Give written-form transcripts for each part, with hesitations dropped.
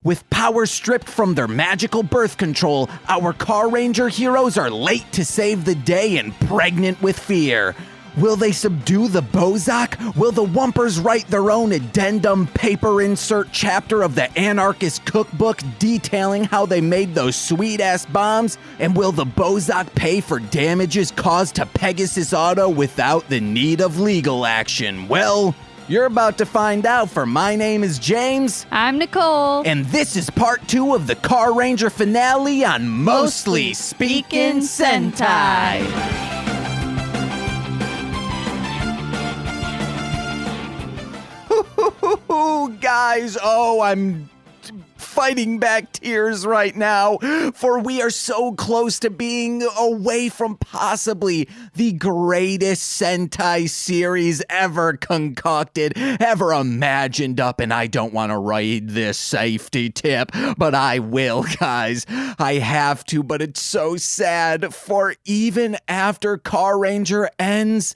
With power stripped from their magical birth control, our Carranger heroes are late to save the day and pregnant with fear. Will they subdue the Bowzock? Will the Wumpers write their own addendum paper insert chapter of the anarchist cookbook detailing how they made those sweet-ass bombs? And will the Bowzock pay for damages caused to Pegasus Auto without the need of legal action? Well, you're about to find out, for my name is James. I'm Nicole. And this is part 2 of the Carranger finale on Mostly Speaking Sentai. Guys, I'm fighting back tears right now, for we are so close to being away from possibly the greatest Sentai series ever concocted, ever imagined up, and I don't want to write this safety tip, but I will, guys. I have to, but it's so sad, for even after Carranger ends,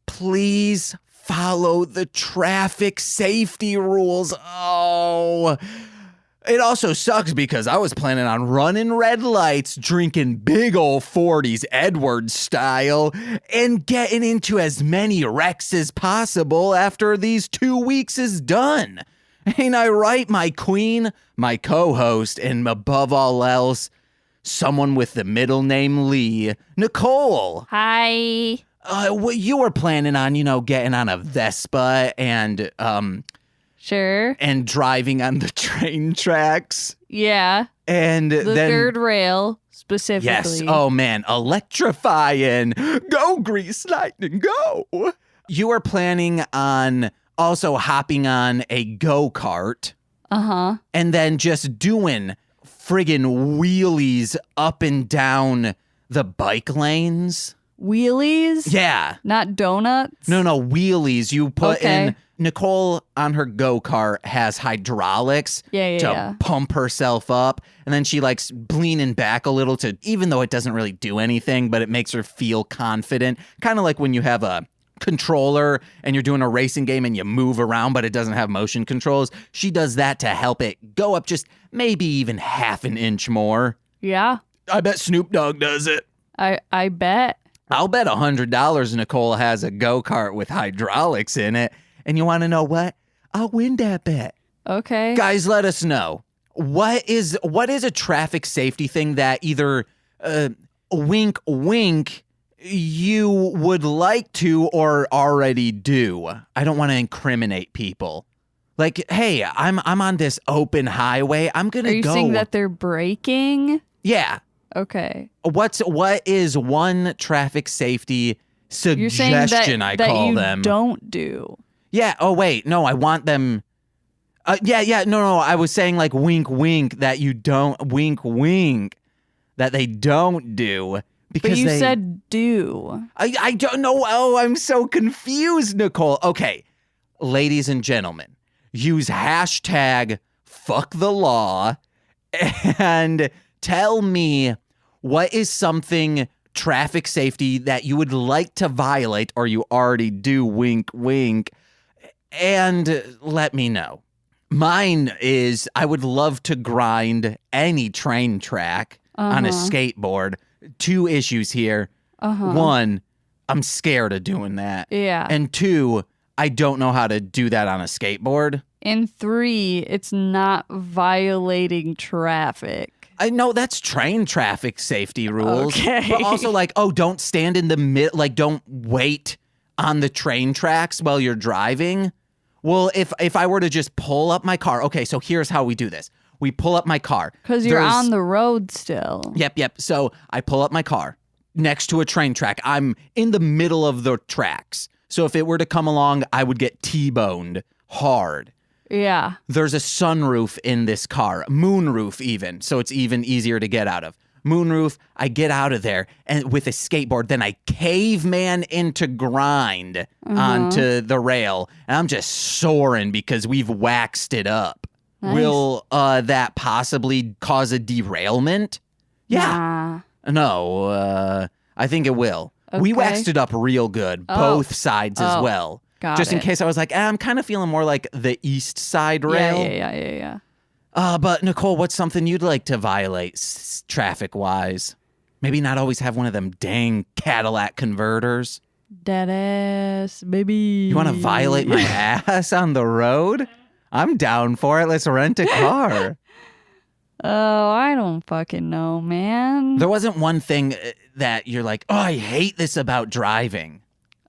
please follow the traffic safety rules. Oh, it also sucks because I was planning on running red lights, drinking big old 40s Edwards style, and getting into as many wrecks as possible after these 2 weeks is done. Ain't I right, my queen, my co-host, and above all else, someone with the middle name Lee, Nicole? Hi. You were planning on, getting on a Vespa and, Sure. and driving on the train tracks. Yeah. And the then third rail, specifically. Yes. Oh, man. Electrifying. Go, Grease Lightning, go. You were planning on also hopping on a go-kart. Uh-huh. And then just doing friggin' wheelies up and down the bike lanes. Wheelies? Yeah. Not donuts? No, wheelies. You put in... Nicole on her go-kart has hydraulics to pump herself up. And then she likes leaning back a little to, even though it doesn't really do anything, but it makes her feel confident. Kind of like when you have a controller and you're doing a racing game and you move around, but it doesn't have motion controls. She does that to help it go up just maybe even half an inch more. Yeah. I bet Snoop Dogg does it. I bet. I'll bet $100 Nicole has a go-kart with hydraulics in it. And you want to know what? I'll win that bet. Okay. Guys, let us know. What is a traffic safety thing that either wink, wink, you would like to or already do? I don't want to incriminate people. Like, hey, I'm on this open highway. I'm going to go. Are you saying that they're braking? Yeah. Okay. What is one traffic safety suggestion, You're saying that, I that call you them? Don't do. Yeah. Oh, wait. No, I want them. No. I was saying like wink, wink that you don't wink, wink that they don't do because but you said do. I don't know. Oh, I'm so confused, Nicole. Okay. Ladies and gentlemen, use hashtag fuck the law and tell me what is something traffic safety that you would like to violate or you already do, wink, wink. And let me know. Mine is I would love to grind any train track on a skateboard. 2 issues here. One, I'm scared of doing that. Yeah. And 2, I don't know how to do that on a skateboard. And 3, it's not violating traffic. I know that's train traffic safety rules. Okay. But also don't stand in the mid, don't wait on the train tracks while you're driving. Well, if I were to just pull up my car, okay, so here's how we do this. We pull up my car. Because you're on the road still. Yep. So I pull up my car next to a train track. I'm in the middle of the tracks. So if it were to come along, I would get T-boned hard. Yeah. There's a sunroof in this car, moonroof even, so it's even easier to get out of. Moonroof, I get out of there and with a skateboard, then I caveman into grind onto the rail, and I'm just soaring because we've waxed it up. Nice. Will that possibly cause a derailment? Yeah. Nah. No, I think it will. Okay. We waxed it up real good, both sides as well. Just in case I was like, I'm kind of feeling more like the east side rail. Yeah. But Nicole, what's something you'd like to violate traffic-wise? Maybe not always have one of them dang Cadillac converters. Deadass, baby. You want to violate my ass on the road? I'm down for it. Let's rent a car. Oh, I don't fucking know, man. There wasn't one thing that you're like, oh, I hate this about driving.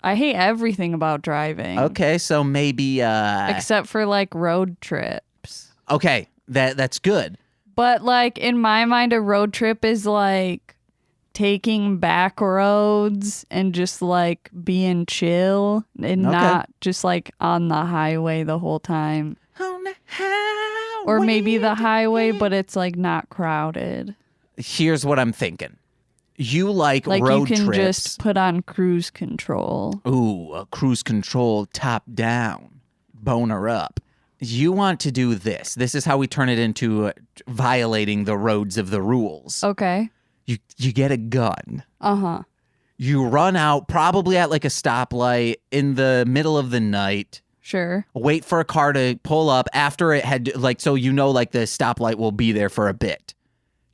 I hate everything about driving. Okay, so maybe... except for, like, road trips. Okay, that's good. But, like, in my mind, a road trip is, like, taking back roads and just, like, being chill and not just, like, on the highway the whole time. On the highway. Or maybe the highway, but it's, like, not crowded. Here's what I'm thinking. You like Like, road you can trips. just put on cruise control. Ooh, a cruise control top down. Boner up. You want to do this. This is how we turn it into violating the roads of the rules. Okay. You get a gun. Uh-huh. You run out probably at like a stoplight in the middle of the night. Sure. Wait for a car to pull up after it had like so you know like the stoplight will be there for a bit.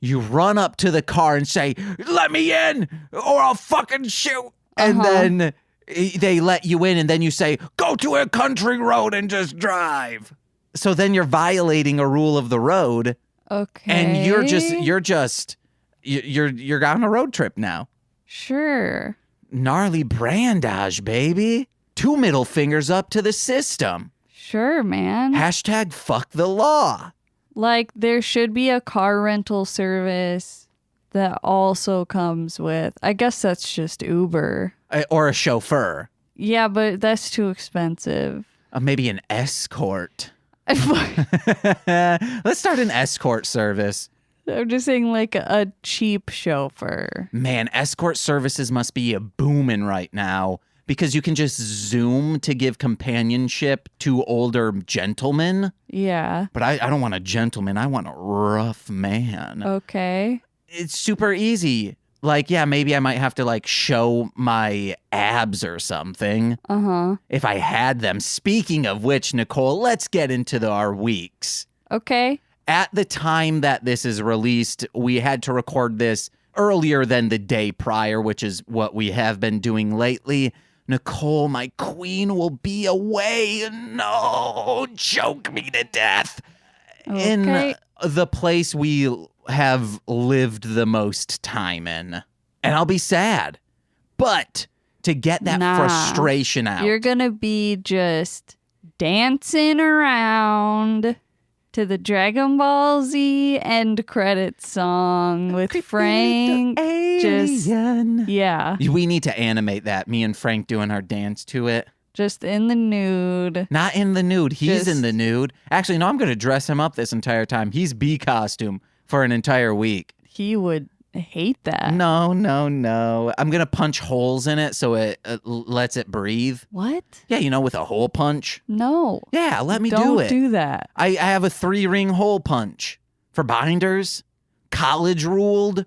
You run up to the car and say, "Let me in or I'll fucking shoot." And then they let you in and then you say, "Go to a country road and just drive." So then you're violating a rule of the road. Okay. And you're on a road trip now. Sure. Gnarly brandage, baby. 2 middle fingers up to the system. Sure, man. Hashtag fuck the law. Like, there should be a car rental service that also comes with, I guess that's just Uber. Or a chauffeur. Yeah, but that's too expensive. Maybe an escort. Let's start an escort service. I'm just saying, like, a cheap chauffeur. Man, escort services must be a booming right now because you can just Zoom to give companionship to older gentlemen. Yeah. But I don't want a gentleman. I want a rough man. Okay. It's super easy. Like, yeah, maybe I might have to, like, show my abs or something. Uh-huh. If I had them. Speaking of which, Nicole, let's get into our weeks. Okay. At the time that this is released, we had to record this earlier than the day prior, which is what we have been doing lately. Nicole, my queen, will be away. No, choke me to death. Okay. In the place we have lived the most time in. And I'll be sad. But to get that frustration out. You're gonna be just dancing around to the Dragon Ball Z end credit song with Frank. Yeah. We need to animate that. Me and Frank doing our dance to it. Just in the nude. Not in the nude. He's in the nude. Actually, no, I'm going to dress him up this entire time. He's B costume for an entire week. He would hate that. No. I'm going to punch holes in it so it lets it breathe. What? Yeah, with a hole punch. No. Yeah, let me do Don't it. do that. I have a 3-ring hole punch for binders. College ruled.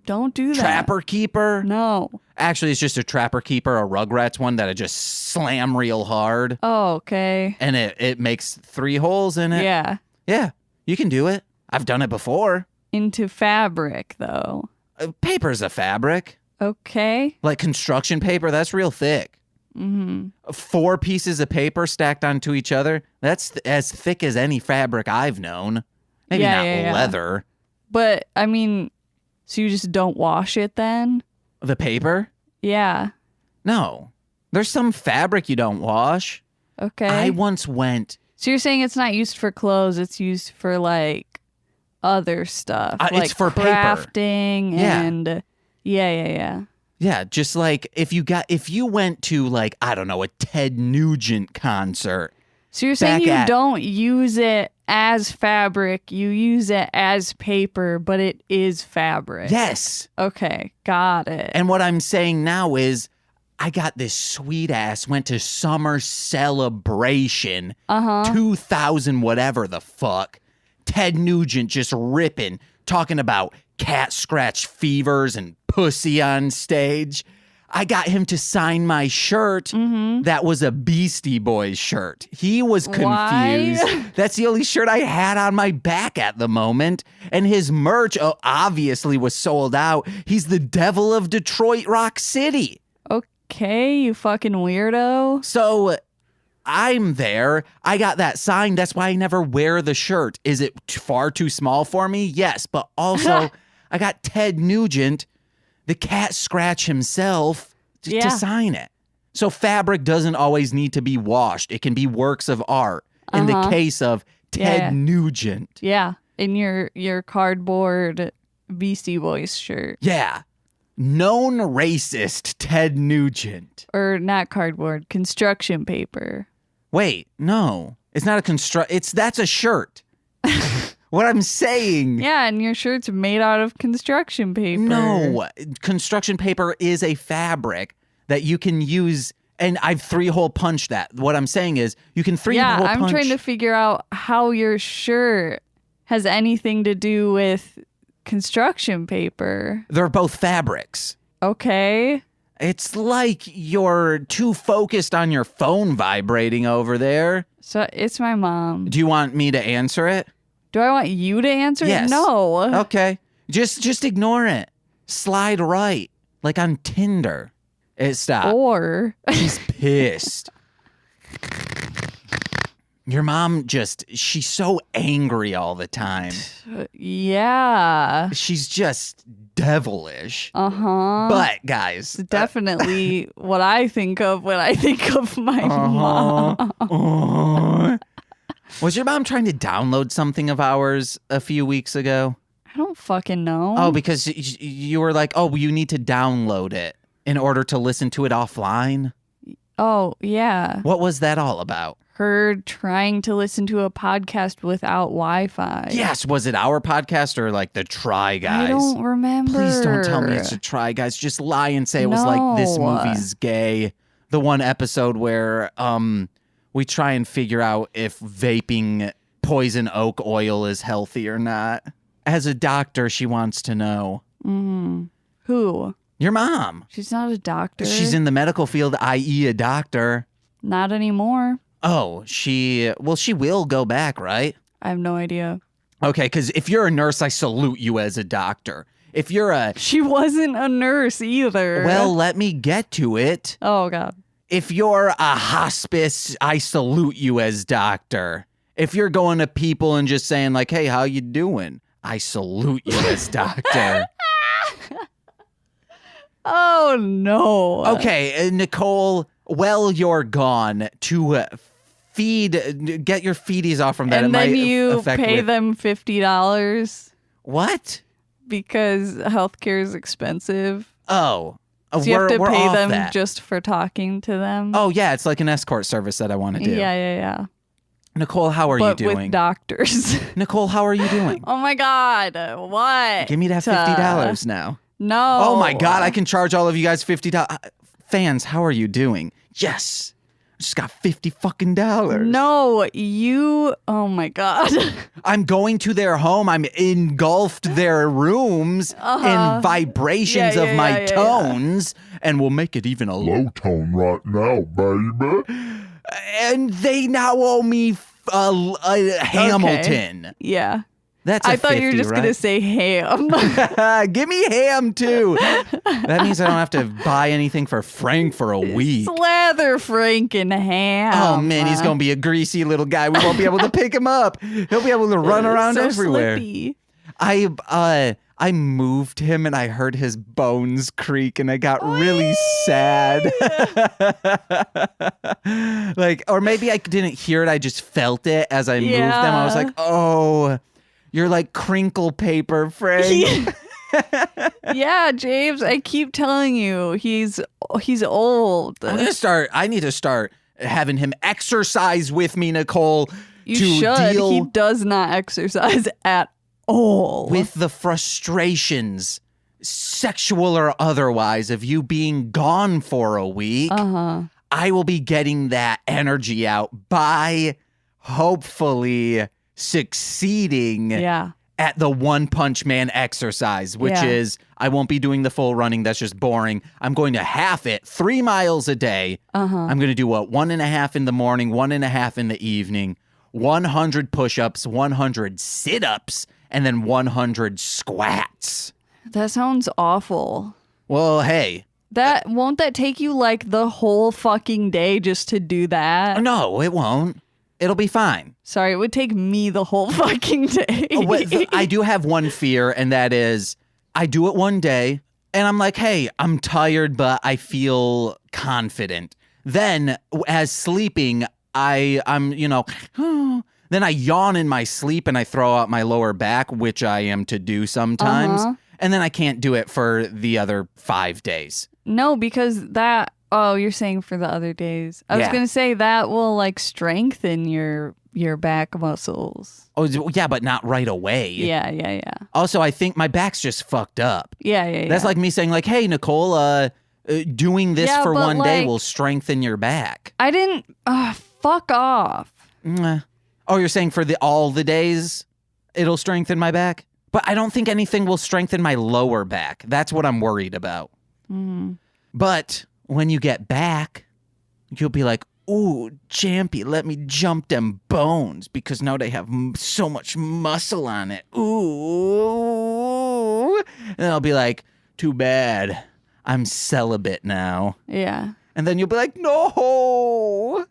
Don't do that. Trapper keeper. No. Actually, it's just a trapper keeper, a Rugrats one that I just slam real hard. Oh, okay. And it makes 3 holes in it. Yeah. Yeah, you can do it. I've done it before. Into fabric, though. Paper's a fabric. Okay. Like construction paper, that's real thick. Mm-hmm. 4 pieces of paper stacked onto each other, that's as thick as any fabric I've known. Maybe not leather. But, I mean, so you just don't wash it then? The paper? Yeah. No. There's some fabric you don't wash. Okay. I once went... So you're saying it's not used for clothes, it's used for, like, other stuff. Like it's for crafting paper. and... Yeah. Yeah, just like if you went to, like, I don't know, a Ted Nugent concert. So you're saying you don't use it as fabric, you use it as paper, but it is fabric. Yes. Okay, got it. And what I'm saying now is I got this sweet ass, went to Summer Celebration, 2000 whatever the fuck. Ted Nugent just ripping, talking about cat scratch fevers and pussy on stage. I got him to sign my shirt. That was a Beastie Boys shirt. He was confused. Why? That's the only shirt I had on my back at the moment. And his merch obviously was sold out. He's the devil of Detroit Rock City. Okay, you fucking weirdo. So I'm there. I got that signed. That's why I never wear the shirt. Is it far too small for me? Yes. But also, I got Ted Nugent, the cat scratch himself, to sign it. So fabric doesn't always need to be washed. It can be works of art. In the case of Ted Nugent. Yeah, in your cardboard Beastie Boys shirt. Yeah. Known racist Ted Nugent. Or not cardboard, construction paper. Wait, no. It's not that's a shirt. What I'm saying. Yeah, and your shirt's made out of construction paper. No, construction paper is a fabric that you can use, and I've 3-hole punched that. What I'm saying is you can 3-hole punch. Yeah, I'm trying to figure out how your shirt has anything to do with construction paper. They're both fabrics. Okay. It's like you're too focused on your phone vibrating over there. So it's my mom. Do you want me to answer it? Do I want you to answer Yes. it? No. Okay. Just ignore it. Slide right. Like on Tinder. Stop. Or She's pissed. Your mom she's so angry all the time. yeah. She's just devilish. Uh-huh. But guys. Definitely what I think of when I think of my mom. Was your mom trying to download something of ours a few weeks ago? I don't fucking know. Oh, because you were like, oh, you need to download it in order to listen to it offline? Oh, yeah. What was that all about? Her trying to listen to a podcast without Wi-Fi. Yes. Was it our podcast or like the Try Guys? I don't remember. Please don't tell me it's a Try Guys. Just lie and say it was like, this movie's gay. The one episode where we try and figure out if vaping poison oak oil is healthy or not. As a doctor, she wants to know. Mm-hmm. Who? Your mom. She's not a doctor. She's in the medical field, i.e. a doctor. Not anymore. Oh, she will go back, right? I have no idea. Okay, because if you're a nurse, I salute you as a doctor. If you're She wasn't a nurse either. Well, let me get to it. Oh, God. If you're a hospice, I salute you as doctor. If you're going to people and just saying like, hey, how you doing? I salute you as doctor. Oh, no. Okay, Nicole, while you're gone to get your feeties off from that. And then you affect pay them $50. What? Because healthcare is expensive. Oh. So you have to pay them that. just for talking to them. Oh, yeah, it's like an escort service that I want to do. Yeah. Nicole, how are you doing? With doctors. Nicole, how are you doing? Oh, my God. What? Give me that $50 now. No. Oh, my God, I can charge all of you guys $50. Fans, how are you doing? Yes. I just got $50 fucking dollars. No, you. Oh, my God. I'm going to their home. I'm engulfed their rooms in vibrations of my tones, and we'll make it even a low tone right now, baby. And they now owe me Hamilton. Okay. Yeah. That's I thought you were just right? going to say ham. Give me ham, too. That means I don't have to buy anything for Frank for a week. Slather Frank in ham. Oh, man, he's going to be a greasy little guy. We won't be able to pick him up. He'll be able to run around so everywhere. Slippy. I moved him and I heard his bones creak and I got really sad. Like, or maybe I didn't hear it. I just felt it as I moved them. I was like, oh, you're like crinkle paper, Frank. Yeah, James, I keep telling you, he's old. I need to start having him exercise with me, Nicole. You should. He does not exercise at all. With the frustrations, sexual or otherwise, of you being gone for a week. I will be getting that energy out by hopefully succeeding at the One Punch Man exercise, which is I won't be doing the full running. That's just boring. I'm going to half it 3 miles a day. I'm going to do 1.5 in the morning, 1.5 in the evening, 100 push-ups, 100 sit-ups, and then 100 squats. That sounds awful. Well, hey. Won't that take you like the whole fucking day just to do that? No, it won't. It'll be fine. Sorry, it would take me the whole fucking day. I do have one fear, and that is I do it one day, and I'm like, hey, I'm tired, but I feel confident. Then, as sleeping, I'm then I yawn in my sleep, and I throw out my lower back, which I am to do sometimes, and then I can't do it for the other 5 days. No, because that... Oh, you're saying for the other days. I was going to say that will like strengthen your back muscles. Oh, yeah, but not right away. Yeah. Also, I think my back's just fucked up. Yeah. That's like me saying like, hey, Nicole, doing this for one day will strengthen your back. I didn't... fuck off. Oh, you're saying for all the days it'll strengthen my back? But I don't think anything will strengthen my lower back. That's what I'm worried about. But... when you get back, you'll be like, ooh, Champy, let me jump them bones because now they have so much muscle on it. Ooh. And I'll be like, too bad. I'm celibate now. Yeah. And then you'll be like, no.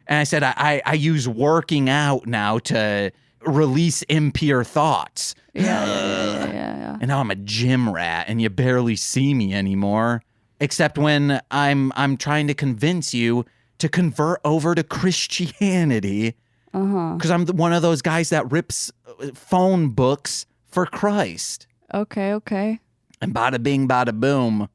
And I said, I use working out now to release impure thoughts. Yeah. And now I'm a gym rat and you barely see me anymore. Except when I'm trying to convince you to convert over to Christianity. Because I'm one of those guys that rips phone books for Christ. Okay. And bada bing, bada boom.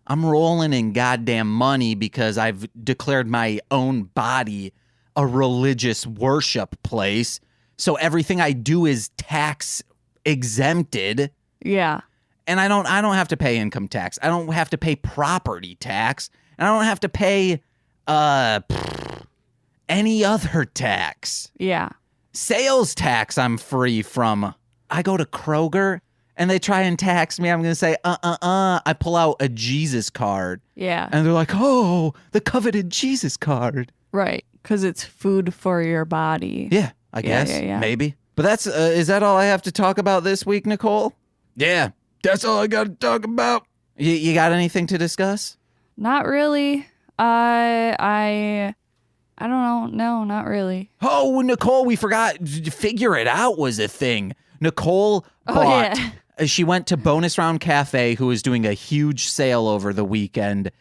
I'm rolling in goddamn money because I've declared my own body a religious worship place. So everything I do is tax exempted. Yeah. And I don't have to pay income tax. I don't have to pay property tax. And I don't have to pay any other tax. Yeah. Sales tax I'm free from. I go to Kroger and they try and tax me. I'm going to say, I pull out a Jesus card. Yeah. And they're like, oh, the coveted Jesus card. Right. Because it's food for your body. Yeah, I guess. Yeah. Maybe. But is that all I have to talk about this week, Nicole? Yeah. That's all I got to talk about. You got anything to discuss? Not really. I don't know. No, not really. Oh, Nicole, we forgot. Figure It Out was a thing. Nicole bought. Yeah. She went to Bonus Round Cafe, who was doing a huge sale over the weekend,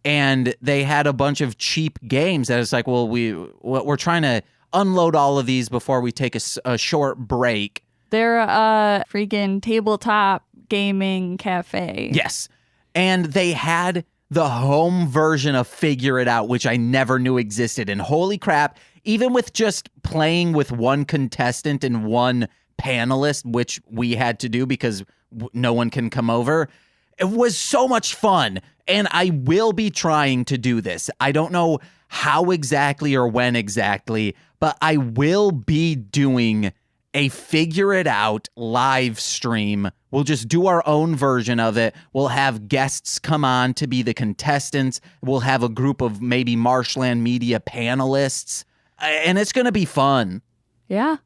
and they had a bunch of cheap games. That it's like, well, we're trying to unload all of these before we take a short break. They're a freaking tabletop gaming cafe. Yes. And they had the home version of Figure It Out, which I never knew existed. And holy crap, even with just playing with one contestant and one panelist, which we had to do because no one can come over, it was so much fun. And I will be trying to do this. I don't know how exactly or when exactly, but I will be doing a Figure It Out live stream. We'll just do our own version of it. We'll have guests come on to be the contestants. We'll have a group of maybe Marshland Media panelists. And it's going to be fun. Yeah.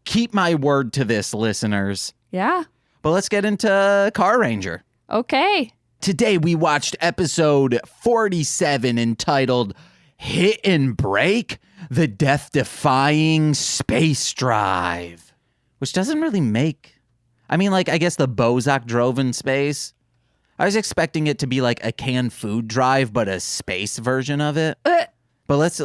Keep my word to this, listeners. Yeah. But let's get into Carranger. Okay. Today we watched episode 47 entitled Hit and Break, the Death-Defying Space Drive. Which doesn't really make... I mean, like, I guess the Bowzock drove in space. I was expecting it to be like a canned food drive, but a space version of it. But let's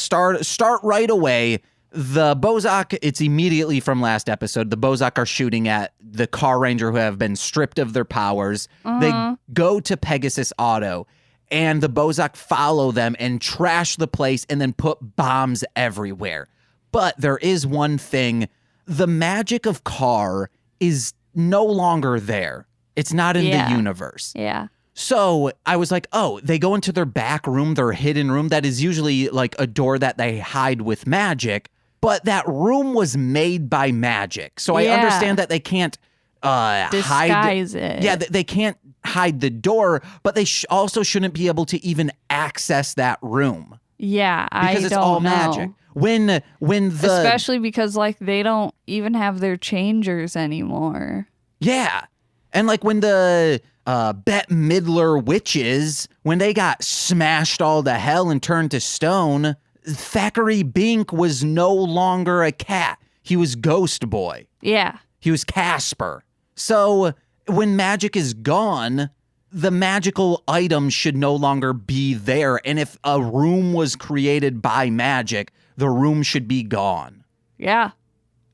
start right away. The Bowzock, it's immediately from last episode. The Bowzock are shooting at the Carranger who have been stripped of their powers. They go to Pegasus Auto, and the Bowzock follow them and trash the place and then put bombs everywhere. But there is one thing. The magic of Car is no longer there. It's not in the universe. Yeah. So I was like, oh, they go into their back room, their hidden room that is usually like a door that they hide with magic. But that room was made by magic. So I understand that they can't disguise it. Yeah, they can't hide the door, but they also shouldn't be able to even access that room. Yeah, because it's all magic. When especially because like they don't even have their changers anymore. Yeah. And like when the Bette Midler witches, when they got smashed all to hell and turned to stone, Thackeray Bink was no longer a cat. He was Ghost Boy. Yeah. He was Casper. So when magic is gone, the magical item should no longer be there. And if a room was created by magic, the room should be gone. Yeah.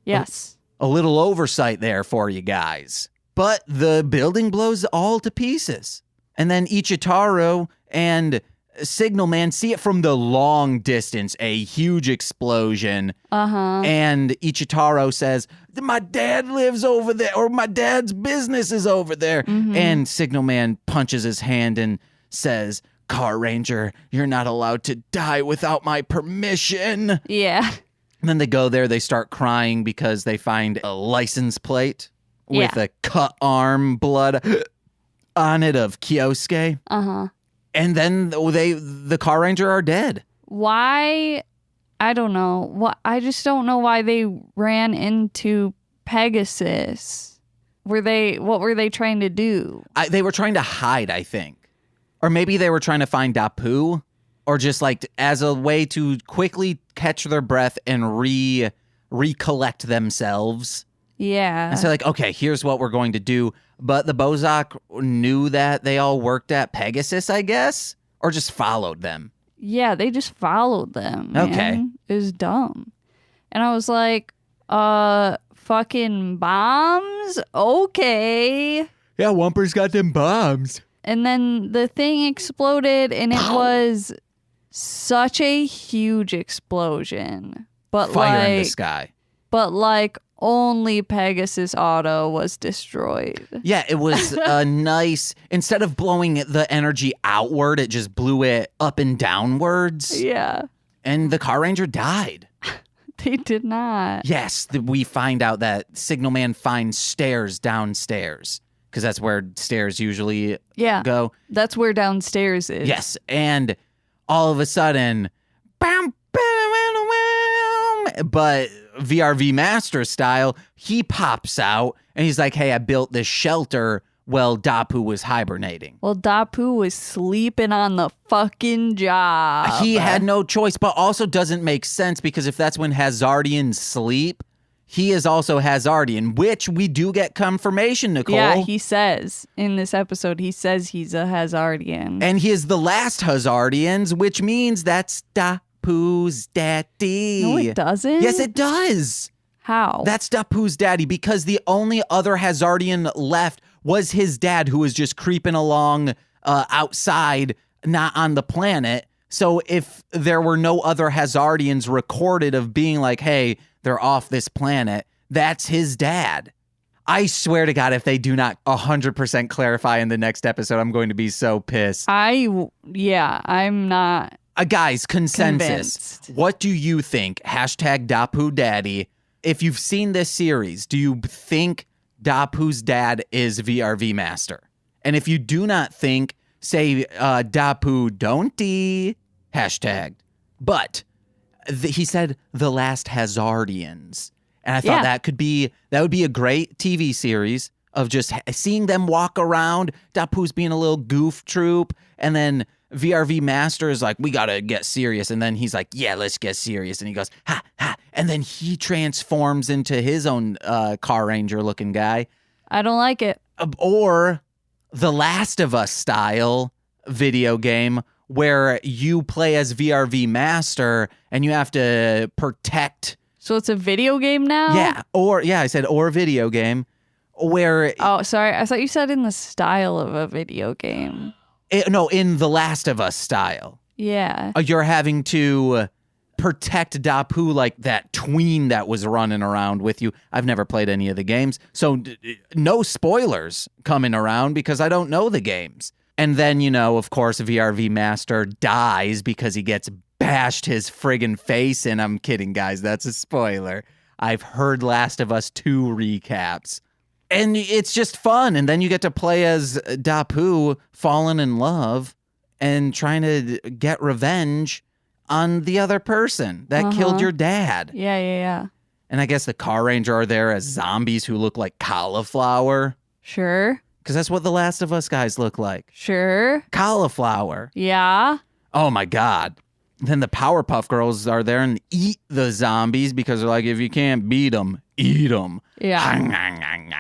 Yes. A little oversight there for you guys. But the building blows all to pieces. And then Ichitaro and Signal Man see it from the long distance, a huge explosion. And Ichitaro says, my dad lives over there, or my dad's business is over there. And Signal Man punches his hand and says, Carranger, you're not allowed to die without my permission. Yeah. And then they go there, they start crying because they find a license plate with a cut arm, blood on it of Kyosuke. And then the Carranger are dead. Why? I don't know. I just don't know why they ran into Pegasus. What were they trying to do? They were trying to hide, I think. Or maybe they were trying to find Dapu, or just like as a way to quickly catch their breath and recollect themselves. Yeah. And so like, okay, here's what we're going to do. But the Bowzock knew that they all worked at Pegasus, I guess, or just followed them. Yeah, they just followed them. Man. Okay. It was dumb. And I was like, fucking bombs? Okay. Yeah, Wumper's got them bombs. And then the thing exploded, and it was such a huge explosion. But Fire in the sky. But like only Pegasus Auto was destroyed. Yeah, it was a nice, instead of blowing the energy outward, it just blew it up and downwards. Yeah. And the Carranger died. They did not. Yes, we find out that Signal Man finds stairs downstairs, because that's where stairs usually go. That's where downstairs is. Yes, and all of a sudden, but VRV Master style, he pops out and he's like, hey, I built this shelter while Dapu was hibernating. Well, Dapu was sleeping on the fucking job. He had no choice, but also doesn't make sense because if that's when Hazardians sleep, he is also Hazardian, which we do get confirmation, Nicole. Yeah, he says in this episode, he's a Hazardian. And he is the last Hazardians, which means that's Dapu's daddy. No, it doesn't. Yes, it does. How? That's Dapu's daddy because the only other Hazardian left was his dad, who was just creeping along outside, not on the planet. So if there were no other Hazardians recorded of being like, hey, they're off this planet, that's his dad. I swear to God, if they do not 100% clarify in the next episode, I'm going to be so pissed. I'm not. Guys, consensus. Convinced. What do you think? Hashtag Dapu Daddy. If you've seen this series, do you think Dapu's dad is VRV Master? And if you do not think, say Dapu don't hashtag. But he said the Last Hazardians. And I thought that would be a great TV series of just seeing them walk around. Dapu's being a little goof troop. And then VRV Master is like, we got to get serious. And then he's like, yeah, let's get serious. And he goes, ha, ha. And then he transforms into his own Carranger looking guy. I don't like it. Or the Last of Us style video game where you play as VRV Master and you have to protect. So it's a video game now? Yeah. I said or video game where. Oh, sorry. I thought you said in the style of a video game. In the Last of Us style. Yeah. You're having to protect Dapu like that tween that was running around with you. I've never played any of the games, so no spoilers coming around because I don't know the games. And then, of course, VRV Master dies because he gets bashed his friggin' face in. I'm kidding, guys. That's a spoiler. I've heard Last of Us 2 recaps. And it's just fun. And then you get to play as Dapu falling in love and trying to get revenge on the other person that killed your dad. Yeah. And I guess the Carranger are there as zombies who look like cauliflower. Sure. Because that's what the Last of Us guys look like. Sure. Cauliflower. Yeah. Oh, my God. Then the Powerpuff Girls are there and eat the zombies because they're like, if you can't beat them, eat them. Yeah.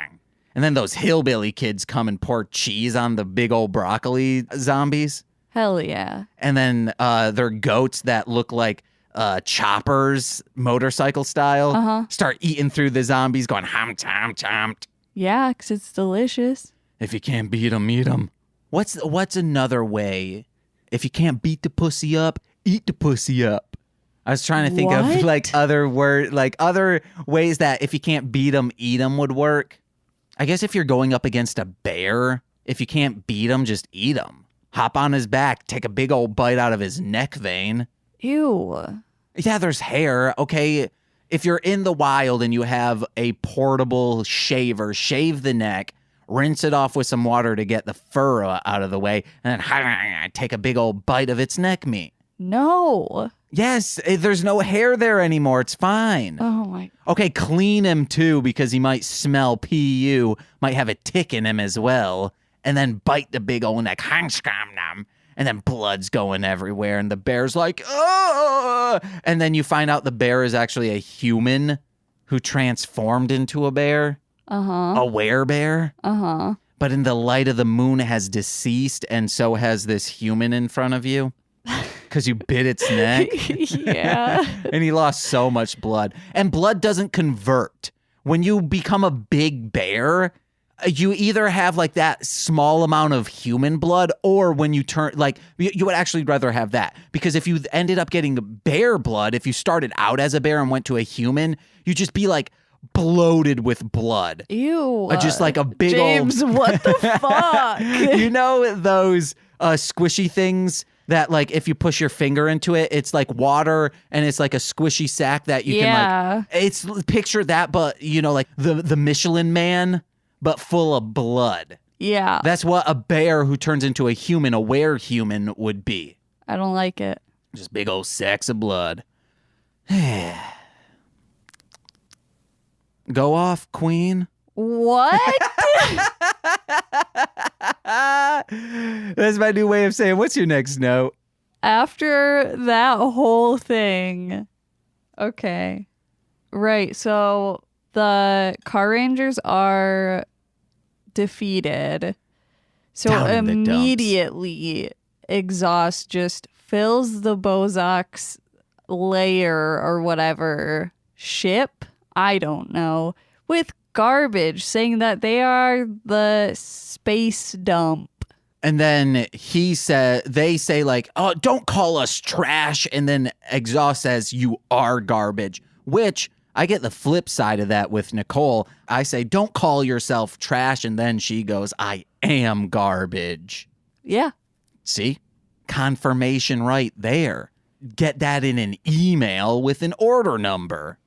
And then those hillbilly kids come and pour cheese on the big old broccoli zombies. Hell yeah. And then they're goats that look like choppers, motorcycle style, start eating through the zombies, going hum, chomp, chomp. Yeah, because it's delicious. If you can't beat them, eat them. What's another way? If you can't beat the pussy up, eat the pussy up. I was trying to think of like other ways that if you can't beat them, eat them would work. I guess if you're going up against a bear, if you can't beat him, just eat him. Hop on his back, take a big old bite out of his neck vein. Ew. Yeah, there's hair. Okay, if you're in the wild and you have a portable shaver, shave the neck, rinse it off with some water to get the fur out of the way, and then take a big old bite of its neck meat. No. Yes, there's no hair there anymore. It's fine. Oh, my. Okay, clean him too because he might smell PU, might have a tick in him as well, and then bite the big old neck. And then blood's going everywhere, and the bear's like, oh! And then you find out the bear is actually a human who transformed into a bear. A werebear. But in the light of the moon has deceased, and so has this human in front of you. Because you bit its neck. Yeah. And he lost so much blood. And blood doesn't convert. When you become a big bear, you either have like that small amount of human blood, or when you turn, like, you would actually rather have that. Because if you ended up getting bear blood, if you started out as a bear and went to a human, you'd just be like bloated with blood. Ew. Just like a big James, old... what the fuck? You know those squishy things that, like, if you push your finger into it, it's like water and it's like a squishy sack that you can, like, it's, picture that, but, you know, like the Michelin Man, but full of blood. Yeah. That's what a bear who turns into a human, a were-human, would be. I don't like it. Just big old sacks of blood. Go off, queen. What? That's my new way of saying, what's your next note? After that whole thing. Okay. Right. So the Carrangers are defeated. So immediately exhaust just fills the Bowzock's lair or whatever ship, I don't know, with garbage, saying that they are the space dump. And then they say like, oh, don't call us trash. And then Exhaust says, you are garbage, which I get the flip side of that with Nicole. I say, don't call yourself trash. And then she goes, I am garbage. Yeah. See? Confirmation right there. Get that in an email with an order number.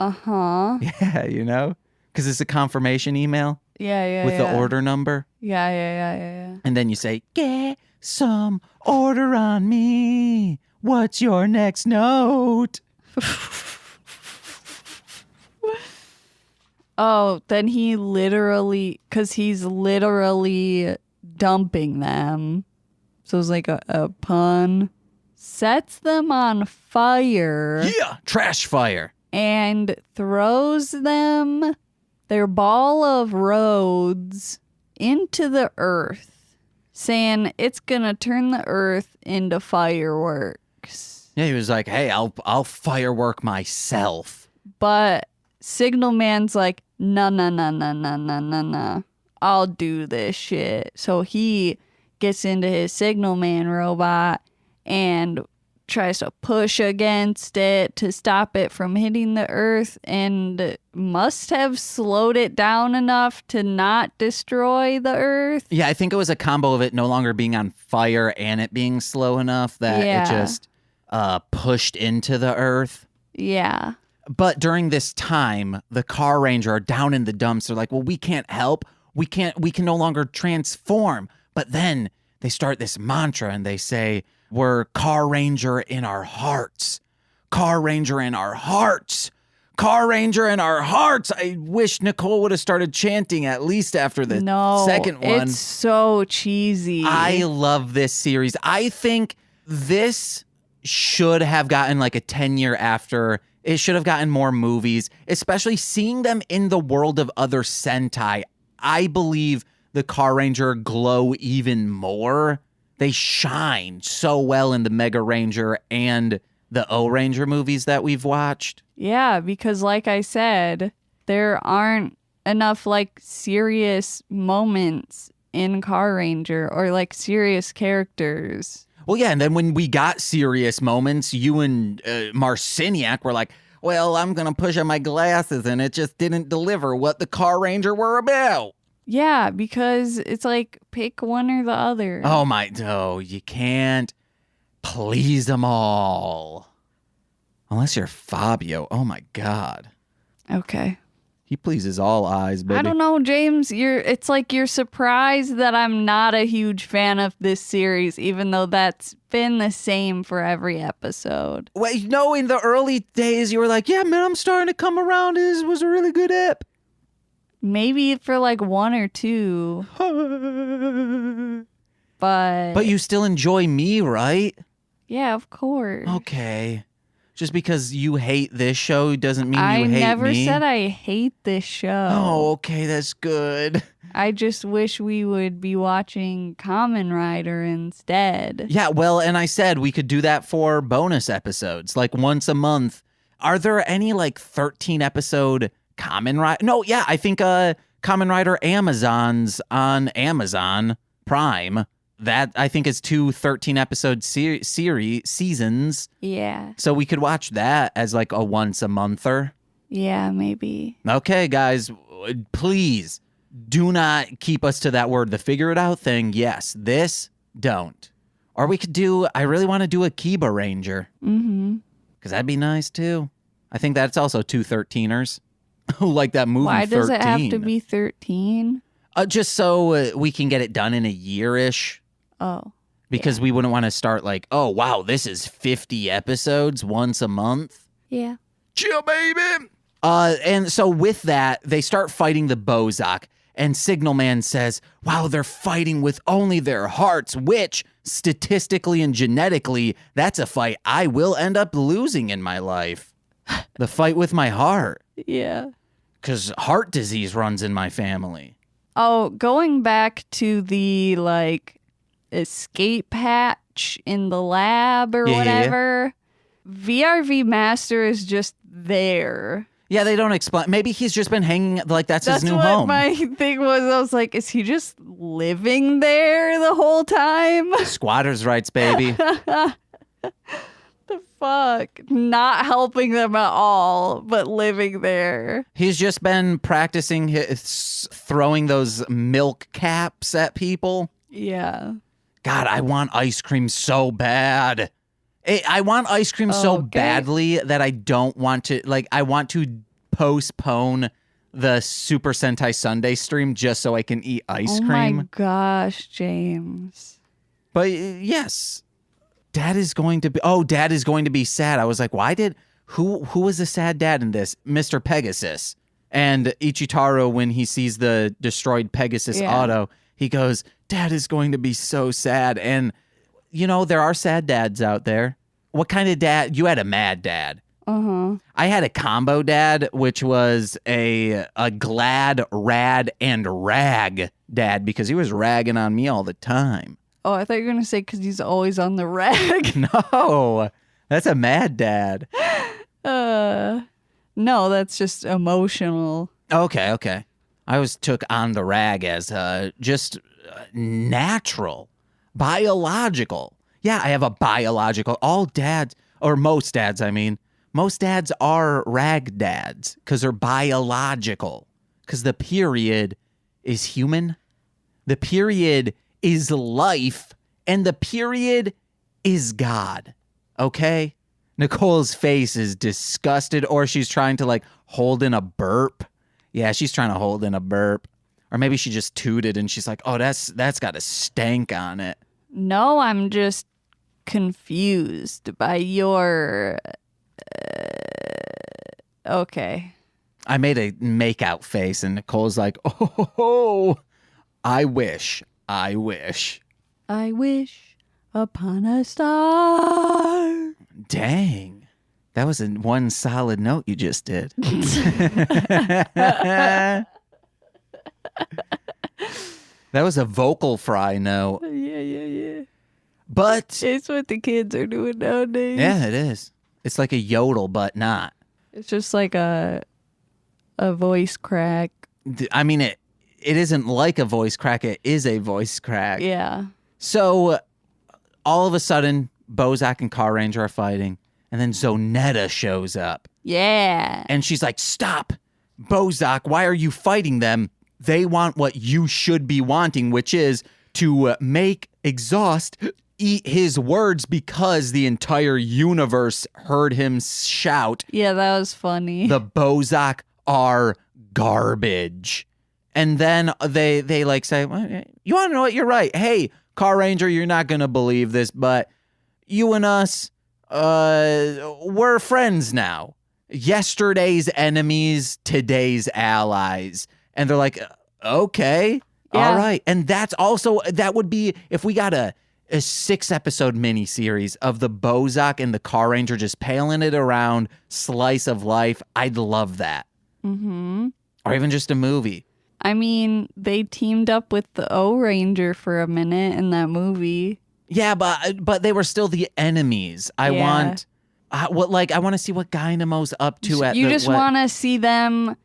Uh-huh. Yeah, you know? Because it's a confirmation email. Yeah. With the order number. Yeah. And then you say, get some order on me. What's your next note? Oh, then he's literally dumping them. So it's like a pun. Sets them on fire. Yeah, trash fire. And throws them, their ball of roads, into the earth, saying it's gonna turn the earth into fireworks. Yeah, he was like, hey, I'll firework myself. But Signal Man's like, no. I'll do this shit. So he gets into his Signal Man robot and tries to push against it to stop it from hitting the earth, and must have slowed it down enough to not destroy the earth. Yeah, I think it was a combo of it no longer being on fire and it being slow enough that it just pushed into the earth. Yeah. But during this time, the Carranger are down in the dumps. They're like, well, we can't help. We can no longer transform. But then they start this mantra and they say, we're Carranger in our hearts. Carranger in our hearts. Carranger in our hearts. I wish Nicole would have started chanting at least after the second one. It's so cheesy. I love this series. I think this should have gotten like a 10-year after. It should have gotten more movies, especially seeing them in the world of other Sentai. I believe the Carranger glow even more. They shine so well in the Mega Ranger and the O-Ranger movies that we've watched. Yeah, because like I said, there aren't enough like serious moments in Carranger or like serious characters. Well, yeah, and then when we got serious moments, you and Marciniak were like, well, I'm going to push on my glasses, and it just didn't deliver what the Carranger were about. Yeah, because it's like, pick one or the other. Oh, you can't please them all. Unless you're Fabio. Oh, my God. Okay. He pleases all eyes, baby. I don't know, James. It's like you're surprised that I'm not a huge fan of this series, even though that's been the same for every episode. Wait, no, in the early days, you were like, yeah, man, I'm starting to come around. This was a really good ep. Maybe for like one or two. But you still enjoy me, right? Yeah, of course. Okay. Just because you hate this show doesn't mean you hate me. I never said I hate this show. Oh, okay, that's good. I just wish we would be watching Kamen Rider instead. Yeah, well, and I said we could do that for bonus episodes, like once a month. Are there any like 13 episode Kamen Rider? No, yeah, I think Kamen Rider Amazons on Amazon Prime. That, I think, is 2 13-episode seasons. Yeah. So we could watch that as like a once-a-monther. Yeah, maybe. Okay, guys, please do not keep us to that word. The figure it out thing, yes. This, don't. Or we could do, I really want to do a Kiba Ranger. Mm-hmm. Because that'd be nice, too. I think that's also 2 13ers. Like that movie, Why 13. does it have to be 13? Just so we can get it done in a year-ish. Oh. Because we wouldn't want to start like, oh, wow, this is 50 episodes once a month. Yeah. Chill, baby. And so with that, they start fighting the Bowzock. And Signal Man says, wow, they're fighting with only their hearts, which statistically and genetically, that's a fight I will end up losing in my life. The fight with my heart. Yeah. Because heart disease runs in my family. Oh, going back to the, like, escape hatch in the lab or whatever, VRV Master is just there. Yeah, they don't explain. Maybe he's just been hanging, like that's his new home. My thing was, I was like, is he just living there the whole time? Squatters' rights, baby. The fuck? Not helping them at all, but living there. He's just been practicing throwing those milk caps at people. Yeah. God, I want ice cream so bad. I want ice cream so badly that I don't want to, like, I want to postpone the Super Sentai Sunday stream just so I can eat ice cream. Oh my gosh, James. But yes, Dad is going to be sad. I was like, who was the sad dad in this? Mr. Pegasus. And Ichitaro, when he sees the destroyed Pegasus auto, he goes, Dad is going to be so sad. And, you know, there are sad dads out there. What kind of dad? You had a mad dad. Uh-huh. I had a combo dad, which was a glad, rad, and rag dad because he was ragging on me all the time. Oh, I thought you were going to say because he's always on the rag. No, that's a mad dad. No, that's just emotional. Okay. I always took on the rag as just natural, biological. Yeah, I have a biological. All dads, or most dads, I mean. Most dads are rag dads because they're biological. Because the period is human. The period is life. And the period is God. Okay. Nicole's face is disgusted, or she's trying to like hold in a burp. Yeah, she's trying to hold in a burp. Or maybe she just tooted and she's like, oh, that's got a stank on it. No, I'm just confused by your... Okay. I made a makeout face and Nicole's like, oh, I wish. I wish upon a star. Dang. That was one solid note you just did. That was a vocal fry note. Yeah. But It's what the kids are doing nowadays. yeah, it is. It's like a yodel, but not. It's just like a voice crack. I mean, it isn't like a voice crack. It is a voice crack. Yeah. So all of a sudden, Bowzock and Carranger are fighting. And then Zonetta shows up. Yeah. And she's like, stop. Bowzock, why are you fighting them? They want what you should be wanting, which is to make Exhaust eat his words because the entire universe heard him shout, Yeah, that was funny. the Bowzock are garbage. And then they like say, well, you want to know what? You're right. Hey, Carranger, you're not going to believe this, but you and us, we're friends now. Yesterday's enemies, today's allies. And they're like, okay, Yeah. all right. And that's also, that would be, if we got a 6-episode miniseries of the Bowzock and the Carranger just paling it around, slice of life, I'd love that. Mm-hmm. Or even just a movie. I mean, they teamed up with the O-Ranger for a minute in that movie. Yeah, but they were still the enemies. I want to see what Dynamo's up to at You just want to see them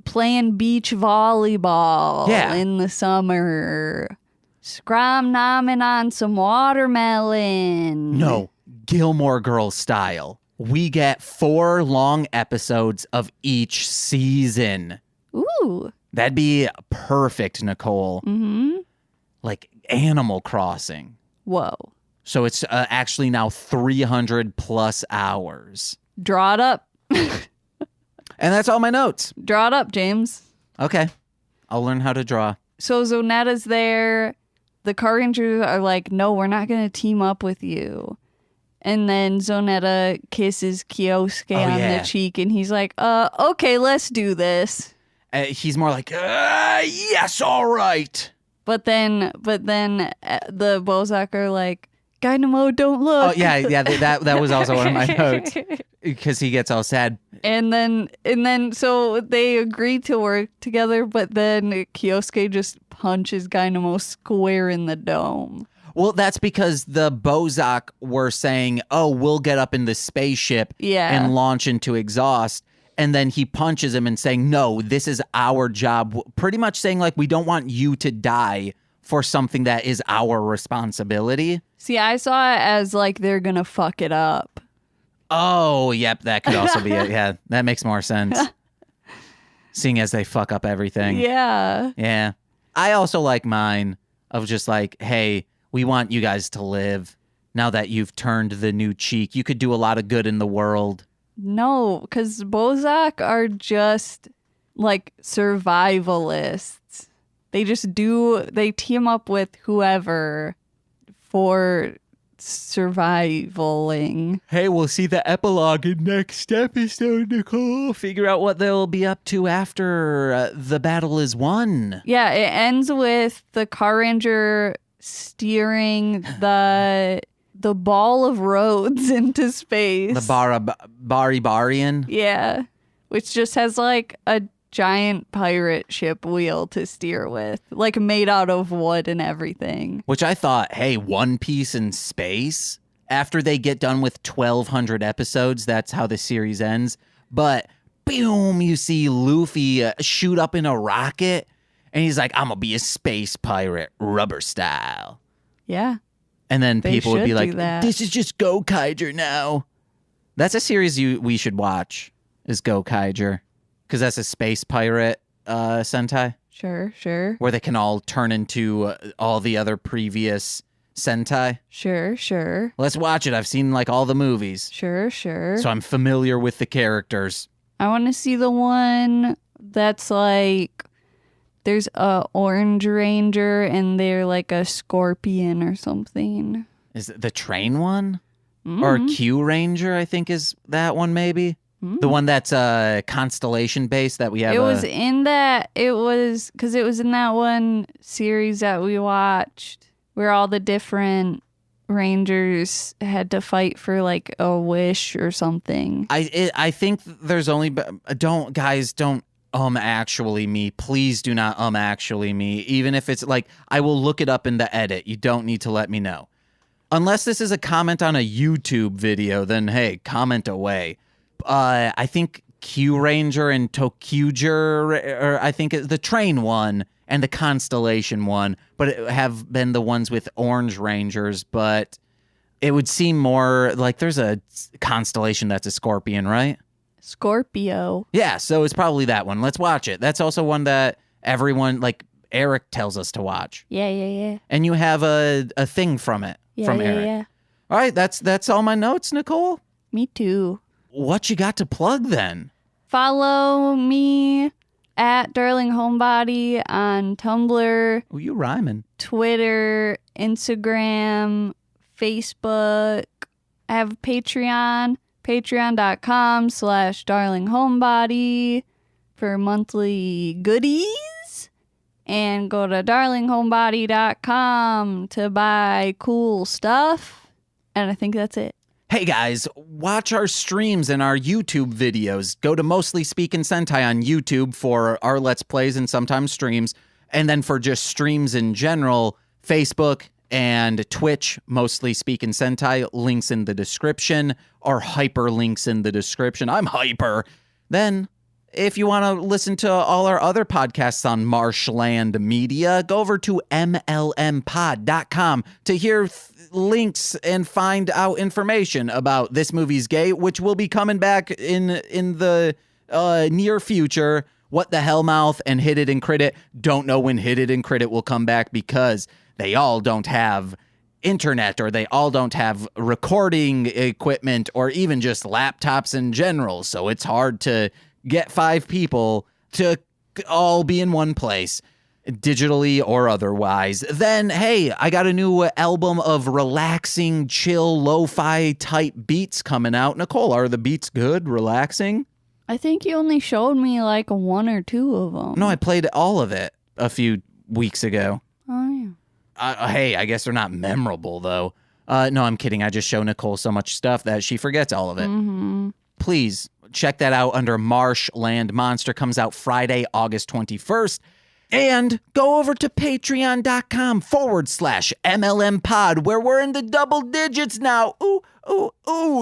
playing beach volleyball in the summer. Scrum nomming on some watermelon. No, Gilmore Girls style. We get 4 long episodes of each season. Ooh. That'd be perfect, Nicole. Mm-hmm. Like Animal Crossing. Whoa. So it's actually now 300 plus hours. Draw it up. And that's all my notes. Draw it up, James. Okay. I'll learn how to draw. So Zonetta's there. The Carrangers are like, no, we're not going to team up with you. And then Zonetta kisses Kyosuke on the cheek, and he's like, okay, let's do this. He's more like, yes, all right. But then the Bowzock are like, Dynamo, don't look. Oh, yeah, that was also one of my notes. Because he gets all sad. And then so they agree to work together, but then Kyosuke just punches Dynamo square in the dome. Well, that's because the Bowzock were saying, oh, we'll get up in the spaceship and launch into Exhaust. And then he punches him and saying, no, this is our job. Pretty much saying, like, we don't want you to die for something that is our responsibility. See, I saw it as like they're going to fuck it up. Oh, yep, that could also be it. Yeah, that makes more sense. Seeing as they fuck up everything. Yeah. Yeah. I also like mine of just like, hey, we want you guys to live. Now that you've turned the new cheek, you could do a lot of good in the world. No, because Bowzock are just like survivalists. They team up with whoever for survivaling. Hey, we'll see the epilogue in next episode, Nicole. Figure out what they'll be up to after the battle is won. Yeah, it ends with the Carranger steering the ball of roads into space. The Bari-Barian? Yeah, which just has like a giant pirate ship wheel to steer with, like made out of wood and everything. Which I thought, hey, One Piece in space? After they get done with 1,200 episodes, that's how the series ends. But, boom, you see Luffy shoot up in a rocket, and he's like, I'm gonna be a space pirate, rubber style. Yeah. And then They people would be should like, do that. this is just Gokaiger now. That's a series we should watch, is Gokaiger. Because that's a space pirate Sentai. Sure. Where they can all turn into all the other previous Sentai? Sure. Let's watch it. I've seen like all the movies. Sure. So I'm familiar with the characters. I want to see the one that's like there's a Orange Ranger and they're like a scorpion or something. Is it the train one? Or Q Ranger, I think is that one maybe? The one that's constellation based that we have. It was in that one series that we watched where all the different Rangers had to fight for like a wish or something. I think there's only don't actually me. Please do not actually me. Even if it's like I will look it up in the edit. You don't need to let me know. Unless this is a comment on a YouTube video, then hey, comment away. I think Q Ranger and Tokuger, or I think the train one and the constellation one, but it have been the ones with Orange Rangers. But it would seem more like there's a constellation that's a scorpion, right? Scorpio. Yeah, so it's probably that one. Let's watch it. That's also one that everyone, like Eric, tells us to watch. Yeah. And you have a thing from it, from Eric. Yeah. All right, that's all my notes, Nicole. Me too. What you got to plug then? Follow me at Darling Homebody on Tumblr. Oh, you rhyming. Twitter, Instagram, Facebook. I have a Patreon, patreon.com/darlinghomebody for monthly goodies. And go to darlinghomebody.com to buy cool stuff. And I think that's it. Hey guys, watch our streams and our YouTube videos. Go to Mostly Speakin' Sentai on YouTube for our Let's Plays and sometimes streams. And then for just streams in general, Facebook and Twitch, Mostly Speakin' Sentai, links in the description, or hyperlinks in the description. I'm hyper. Then, if you want to listen to all our other podcasts on Marshland Media, go over to mlmpod.com to hear links and find out information about This Movie's Gay, which will be coming back in the near future. What the Hellmouth and Hit It and Crit It. Don't know when Hit It and Crit It will come back because they all don't have internet, or they all don't have recording equipment, or even just laptops in general. So it's hard to get 5 people to all be in one place, digitally or otherwise. Then, hey, I got a new album of relaxing, chill, lo-fi type beats coming out. Nicole, are the beats good, relaxing? I think you only showed me like 1 or 2 of them. No, I played all of it a few weeks ago. Oh, yeah. Hey, I guess they're not memorable, though. No, I'm kidding. I just show Nicole so much stuff that she forgets all of it. Mm-hmm. Please check that out under Marshland Monster. Comes out Friday, August 21st. And go over to patreon.com/MLMpod, where we're in the double digits now. Ooh,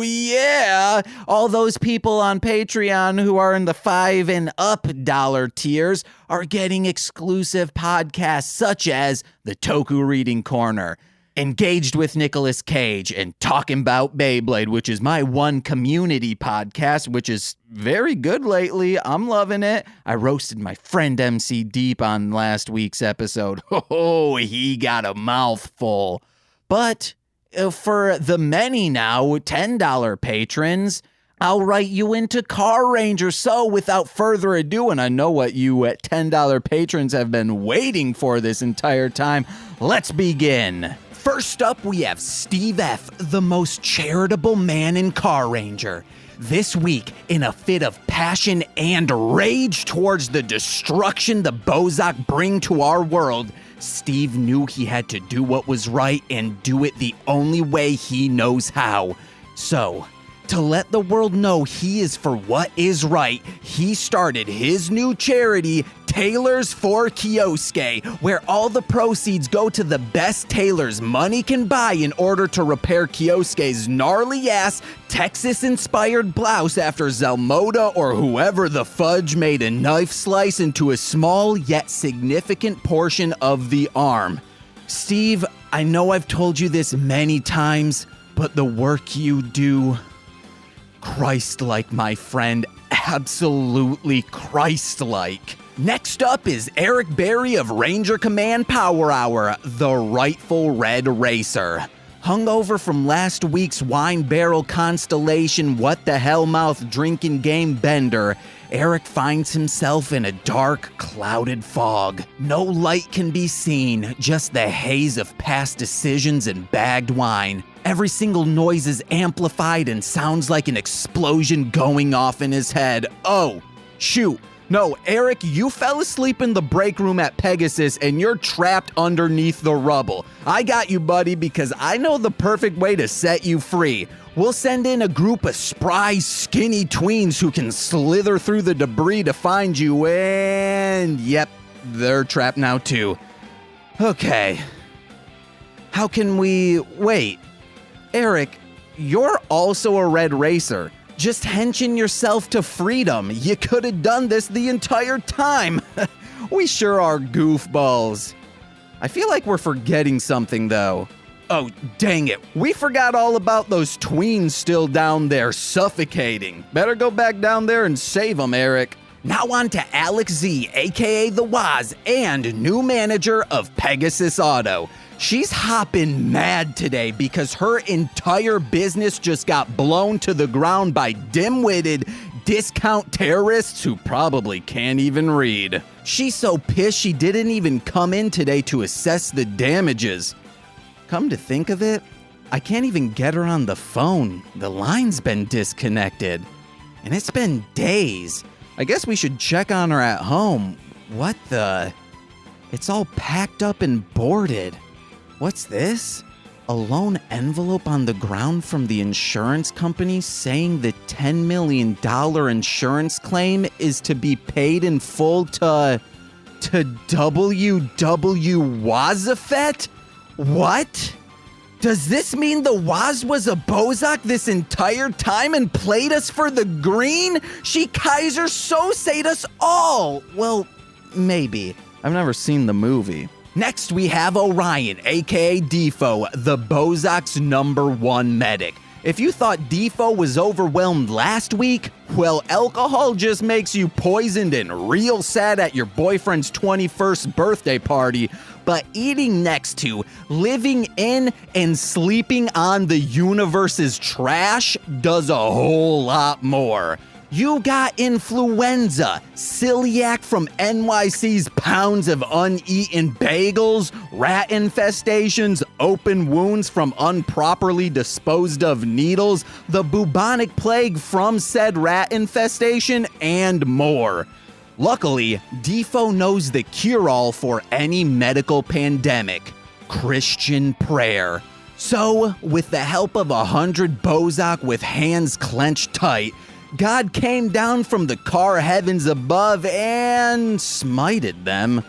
yeah. All those people on Patreon who are in the $5 and up dollar tiers are getting exclusive podcasts such as the Toku Reading Corner, Engaged with Nicolas Cage, and Talking About Beyblade, which is my one community podcast, which is very good lately. I'm loving it. I roasted my friend MC Deep on last week's episode. Oh, he got a mouthful. But for the many now $10 patrons, I'll write you into Carranger. So without further ado, and I know what you $10 patrons have been waiting for this entire time, let's begin. First up, we have Steve F., the most charitable man in Carranger. This week, in a fit of passion and rage towards the destruction the Bowzock bring to our world, Steve knew he had to do what was right and do it the only way he knows how. So, to let the world know he is for what is right, he started his new charity, Tailors for Kyosuke, where all the proceeds go to the best tailors money can buy in order to repair Kyosuke's gnarly-ass, Texas-inspired blouse after Zelmoda or whoever the fudge made a knife slice into a small yet significant portion of the arm. Steve, I know I've told you this many times, but the work you do, Christ-like, my friend, absolutely Christ-like. Next up is Eric Berry of Ranger Command Power Hour, the rightful Red Racer. Hungover from last week's wine barrel constellation what the hell mouth drinking game bender, Eric finds himself in a dark, clouded fog. No light can be seen, just the haze of past decisions and bagged wine. Every single noise is amplified and sounds like an explosion going off in his head. Oh, shoot. No, Eric, you fell asleep in the break room at Pegasus and you're trapped underneath the rubble. I got you, buddy, because I know the perfect way to set you free. We'll send in a group of spry, skinny tweens who can slither through the debris to find you, and yep, they're trapped now too. Okay. How can we... Wait. Eric, you're also a Red Racer. Just henching yourself to freedom. You could have done this the entire time. We sure are goofballs. I feel like we're forgetting something, though. Oh, dang it. We forgot all about those tweens still down there suffocating. Better go back down there and save them, Eric. Now on to Alex Z, aka The Waz, and new manager of Pegasus Auto. She's hopping mad today because her entire business just got blown to the ground by dim-witted discount terrorists who probably can't even read. She's so pissed she didn't even come in today to assess the damages. Come to think of it, I can't even get her on the phone. The line's been disconnected. And it's been days. I guess we should check on her at home. What the? It's all packed up and boarded. What's this? A lone envelope on the ground from the insurance company saying the $10 million insurance claim is to be paid in full to W.W. Wazafet? What? Does this mean the Waz was a Bowzock this entire time and played us for the green? She Kaiser Sosa'd us all! Well, maybe. I've never seen the movie. Next, we have Orion, aka Defo, the Bowzock's #1 medic. If you thought Defo was overwhelmed last week, well, alcohol just makes you poisoned and real sad at your boyfriend's 21st birthday party, but eating next to, living in, and sleeping on the universe's trash does a whole lot more. You got influenza, celiac from NYC's pounds of uneaten bagels, rat infestations, open wounds from improperly disposed of needles, the bubonic plague from said rat infestation, and more. Luckily, Defo knows the cure-all for any medical pandemic: Christian prayer. So, with the help of 100 Bowzock with hands clenched tight, God came down from the car heavens above and smited them.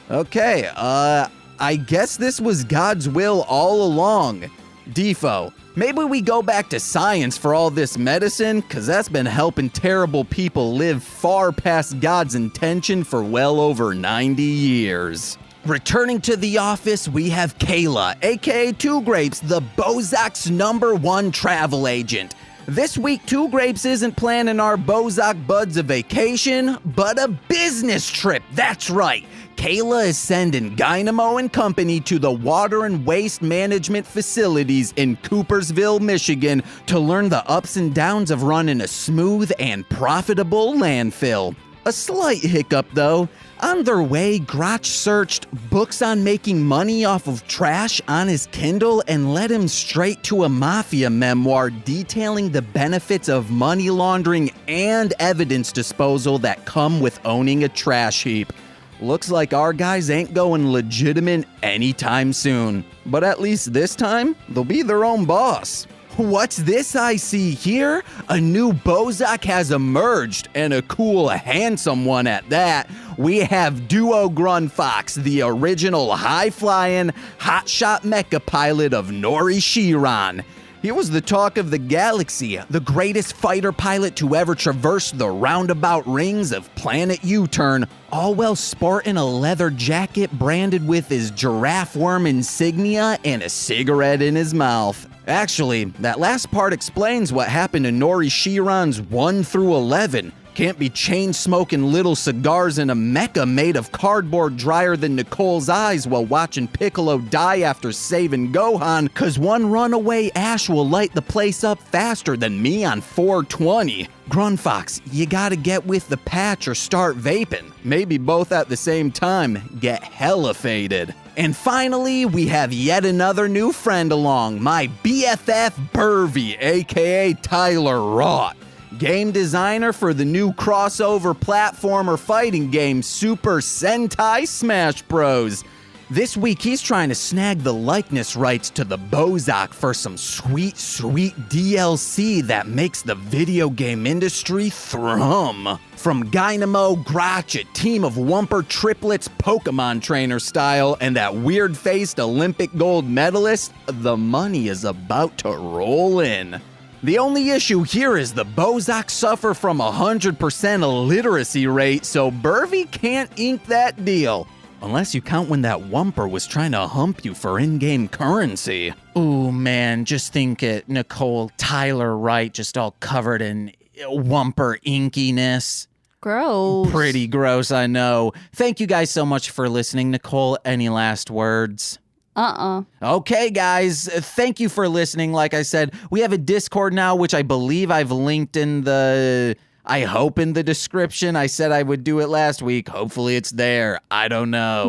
Okay, I guess this was God's will all along. Defo, maybe we go back to science for all this medicine, cause that's been helping terrible people live far past God's intention for well over 90 years. Returning to the office, we have Kayla, aka Two Grapes, the Bowzock's #1 travel agent. This week, Two Grapes isn't planning our Bowzock buds a vacation, but a business trip. That's right. Kayla is sending Dynamo and company to the water and waste management facilities in Coopersville, Michigan, to learn the ups and downs of running a smooth and profitable landfill. A slight hiccup, though. On their way, Grotch searched books on making money off of trash on his Kindle and led him straight to a mafia memoir detailing the benefits of money laundering and evidence disposal that come with owning a trash heap. Looks like our guys ain't going legitimate anytime soon. But at least this time, they'll be their own boss. What's this I see here? A new Bowzock has emerged, and a cool, handsome one at that. We have Duo Grunfox, the original high-flying, hotshot mecha pilot of Nori Shiran. He was the talk of the galaxy, the greatest fighter pilot to ever traverse the roundabout rings of planet U-Turn, all while sporting a leather jacket branded with his giraffe worm insignia and a cigarette in his mouth. Actually, that last part explains what happened to Nori Shiran's 1 through 11. Can't be chain-smoking little cigars in a mecha made of cardboard drier than Nicole's eyes while watching Piccolo die after saving Gohan, cause one runaway Ash will light the place up faster than me on 420. Grunfox, you gotta get with the patch or start vaping. Maybe both at the same time. Get hella faded. And finally, we have yet another new friend along, my BFF Burvy, aka Tyler Roth. Game designer for the new crossover platformer fighting game Super Sentai Smash Bros. This week he's trying to snag the likeness rights to the Bowzock for some sweet, sweet DLC that makes the video game industry thrum. From Dynamo, Grotch, a team of Wumper triplets Pokemon trainer style, and that weird-faced Olympic gold medalist, the money is about to roll in. The only issue here is the Bowzock suffer from 100% illiteracy rate, so Burvy can't ink that deal. Unless you count when that Wumper was trying to hump you for in-game currency. Ooh, man, just think it. Nicole, Tyler Wright, just all covered in Wumper inkiness. Gross. Pretty gross, I know. Thank you guys so much for listening. Nicole, any last words? Okay, guys, thank you for listening. Like I said, we have a Discord now, which I believe I've linked in the... I hope in the description. I said I would do it last week. Hopefully it's there. I don't know.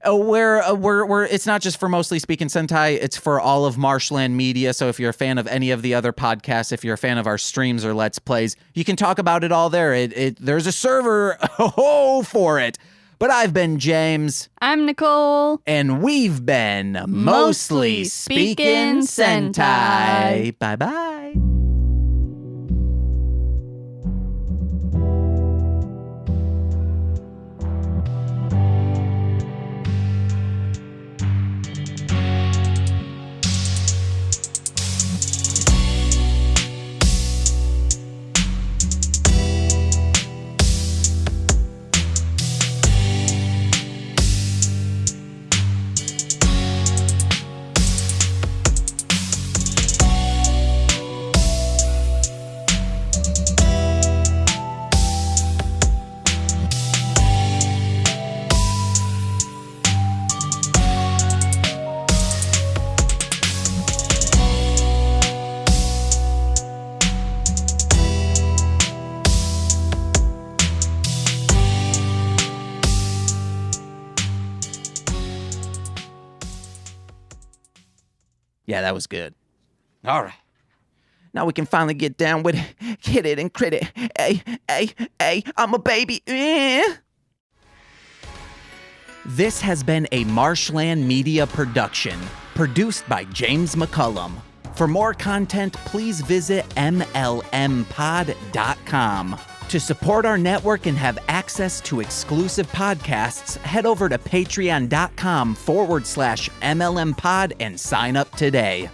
We're it's not just for Mostly Speaking Sentai, it's for all of Marshland Media. So if you're a fan of any of the other podcasts, if you're a fan of our streams or Let's Plays, you can talk about it all there. There's a server for it. But I've been James. I'm Nicole. And we've been Mostly Speaking Sentai. Bye-bye. Yeah, that was good. All right. Now we can finally get down with it. Hit it and crit it. Hey, I'm a baby. This has been a Marshland Media production, produced by James McCullum. For more content, please visit mlmpod.com. To support our network and have access to exclusive podcasts, head over to patreon.com/MLMpod and sign up today.